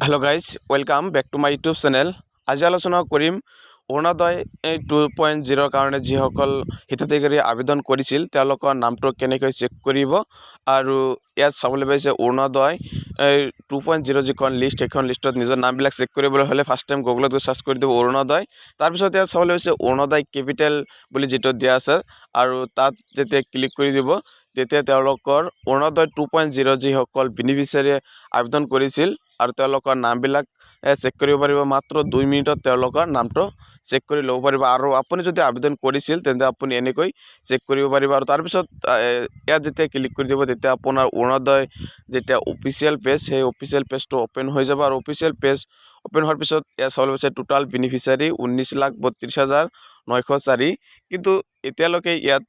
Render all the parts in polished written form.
Hello guys welcome back to my YouTube channel. आज आलोचना करिम अरुणोदय 2.0 कारण जिসকল हिताधिकारी आवेदन करिছিল তেওঁলোকৰ নামটো কেনেকৈ চেক কৰিব আৰু ইয়াত চাবলৈ পাইছে অৰুণোদয় 2.0 যিখন লিষ্ট সেইখন লিষ্টত নিজৰ নামবিলাক চেক কৰিবলৈ হ'লে ফাৰ্ষ্ট টাইম গুগলত গৈ সাৰ্চ কৰি দিব অৰুণোদয়। তাৰপিছত ইয়াত চাবলৈ পাইছে অৰুণোদয় কেপিটেল বুলি যেটো দিয়া আছে আৰু তাত যেতিয়া ক্লিক কৰি দিব তেতিয়া তেওঁলোকৰ অৰুণোদয় 2.0 যিসকল বেনিফিচিয়াৰী আবেদন কৰিছিল আৰু তেওঁলোকৰ নামবিলাক চেক কৰিব পাৰিব। মাত্ৰ 2 মিনিটত তেওঁলোকৰ নামটো চেক কৰি ল'ব পাৰিব আৰু আপুনি যদি আবেদন কৰিছিল তেন্তে আপুনি এনেকৈ চেক কৰিব পাৰিব। আৰু তাৰপিছত ইয়াত যেতিয়া ক্লিক কৰি দিব তেতিয়া আপোনাৰ অৰুণোদয় যেতিয়া অফিচিয়েল পেজ সেই অফিচিয়েল পেজটো ওপেন হৈ যাব আৰু অফিচিয়েল পেজ ওপেন হোৱাৰ পিছত ইয়াত চাবলৈ পাইছে টোটাল বেনিফিচিয়াৰী 19,32,904। কিন্তু এতিয়ালৈকে ইয়াত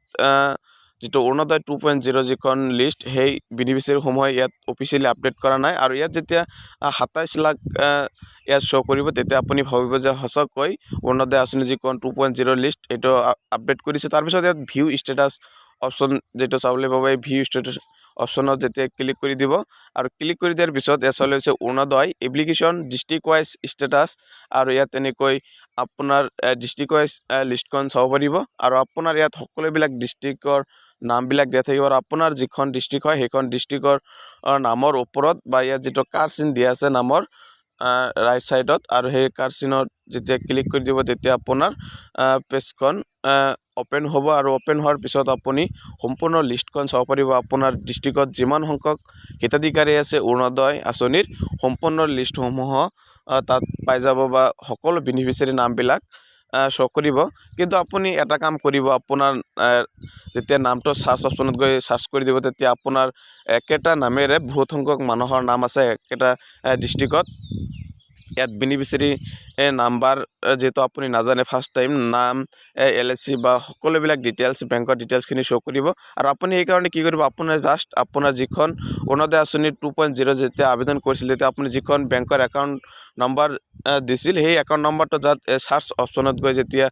যেটো অৰুণোদয় 2.0 যিখন লিষ্ট সেই বেনিফিচিয়াৰীসমূহে ইয়াত অফিচিয়েলি আপডেট কৰা নাই আৰু ইয়াত যেতিয়া 27 লাখ ইয়াত শ্ব' কৰিব তেতিয়া আপুনি ভাবিব যে সঁচাকৈ অৰুণোদয় আঁচনি যিখন 2.0 লিষ্ট এইটো আপডেট কৰিছে। তাৰপিছত ইয়াত ভিউ ষ্টেটাছ অপশ্যন যেটো চাবলৈ পাব, এই ভিউ ষ্টেটাছ অপশ্যনত যেতিয়া ক্লিক কৰি দিব আৰু ক্লিক কৰি দিয়াৰ পিছত ইয়াত চাবলৈ হৈছে Orunodoi application district wise status আৰু ইয়াত তেনেকৈ আপোনাৰ ডিষ্ট্ৰিক্ট ৱাইজ লিষ্টখন চাব পাৰিব আৰু আপোনাৰ ইয়াত সকলোবিলাক ডিষ্ট্ৰিক্টৰ নামবিলাক দিয়া থাকিব আৰু আপোনাৰ যিখন ডিষ্ট্ৰিক্ট হয় সেইখন ডিষ্ট্ৰিক্টৰ নামৰ ওপৰত বা ইয়াত যেটো কাৰ চিন দিয়া আছে নামৰ ৰাইট সাইডত আৰু সেই কাৰ চিনত যেতিয়া ক্লিক কৰি দিব তেতিয়া আপোনাৰ পেজখন ওপেন হ'ব আৰু ওপেন হোৱাৰ পিছত আপুনি সম্পূৰ্ণ লিষ্টখন চাব পাৰিব। আপোনাৰ ডিষ্ট্ৰিক্টত যিমান সংখ্যক হিতাধিকাৰী আছে অৰুণোদয় আঁচনিৰ সম্পূৰ্ণ লিষ্টসমূহ তাত পাই যাব বা সকলো বেনিফিচিয়াৰী নামবিলাক শ্ব' কৰিব। কিন্তু আপুনি এটা কাম কৰিব, আপোনাৰ যেতিয়া নামটো সাৰ্চ অপশ্যনত গৈ সাৰ্চ কৰি দিব তেতিয়া আপোনাৰ একেটা নামেৰে বহুত সংখ্যক মানুহৰ নাম আছে একেটা ডিষ্ট্ৰিক্টত। ইয়াত বেনিফিচিয়াৰী নাম্বাৰ যেটো আপুনি নাজানে ফাৰ্ষ্ট টাইম নাম LIC বা সকলোবিলাক ডিটেইলছ বেংকৰ ডিটেইলছখিনি শ্ব' কৰিব আৰু আপুনি সেইকাৰণে কি কৰিব, আপোনাৰ জাষ্ট আপোনাৰ যিখন অৰুণোদয় আঁচনি 2.0 যেতিয়া আবেদন কৰিছিল তেতিয়া আপুনি যিখন বেংকৰ একাউণ্ট নম্বৰ দিছিল সেই একাউণ্ট নম্বৰটো যাত সাৰ্চ অপশ্যনত গৈ যেতিয়া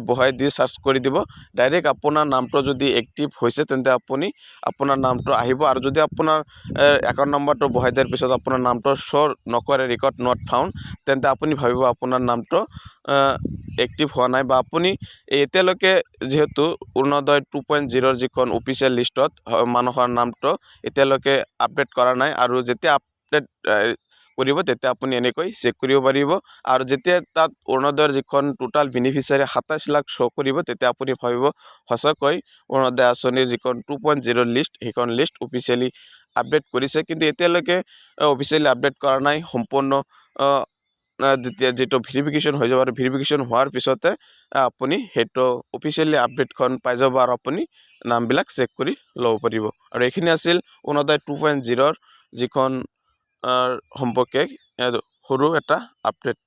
বহাই দি সাৰ্চ কৰি দিব ডাইৰেক্ট আপোনাৰ নামটো যদি এক্টিভ হৈছে তেন্তে আপুনি আপোনাৰ নামটো আহিব আৰু যদি আপোনাৰ একাউণ্ট নম্বৰটো বহাই দিয়াৰ পিছত আপোনাৰ নামটো শ্ব' নকৰে ৰেকৰ্ড নট ফাউণ্ড তেন্তে আপুনি ভাবিব আপোনাৰ নামটো এক্টিভ হোৱা নাই বা আপুনি এতিয়ালৈকে যেহেতু অৰুণোদয় 2.0 যিখন অফিচিয়েল লিষ্টত মানুহৰ নামটো এতিয়ালৈকে আপডেট কৰা নাই আৰু যেতিয়া আপডেট কৰিব তেতিয়া আপুনি এনেকৈ চেক কৰিব পাৰিব আৰু যেতিয়া তাত অৰুণোদয়ৰ যিখন টোটাল বেনিফিচিয়াৰী 27 লাখ শ্ব' কৰিব তেতিয়া আপুনি ভাবিব সঁচাকৈ অৰুণোদয় আঁচনিৰ যিখন 2.0 লিষ্ট সেইখন লিষ্ট অফিচিয়েলি আপডেট কৰিছে। কিন্তু এতিয়ালৈকে অফিচিয়েলি আপডেট কৰা নাই, সম্পূৰ্ণ যেটো ভেৰিফিকেশ্যন হৈ যাব আৰু ভেৰিফিকেশ্যন হোৱাৰ পিছতে আপুনি সেইটো অফিচিয়েলি আপডেটখন পাই যাব আৰু আপুনি নামবিলাক চেক কৰি ল'ব পাৰিব। আৰু এইখিনি আছিল অৰুণোদয় 2.0 যিখন সম্পৰ্কে সৰু এটা আপডেট।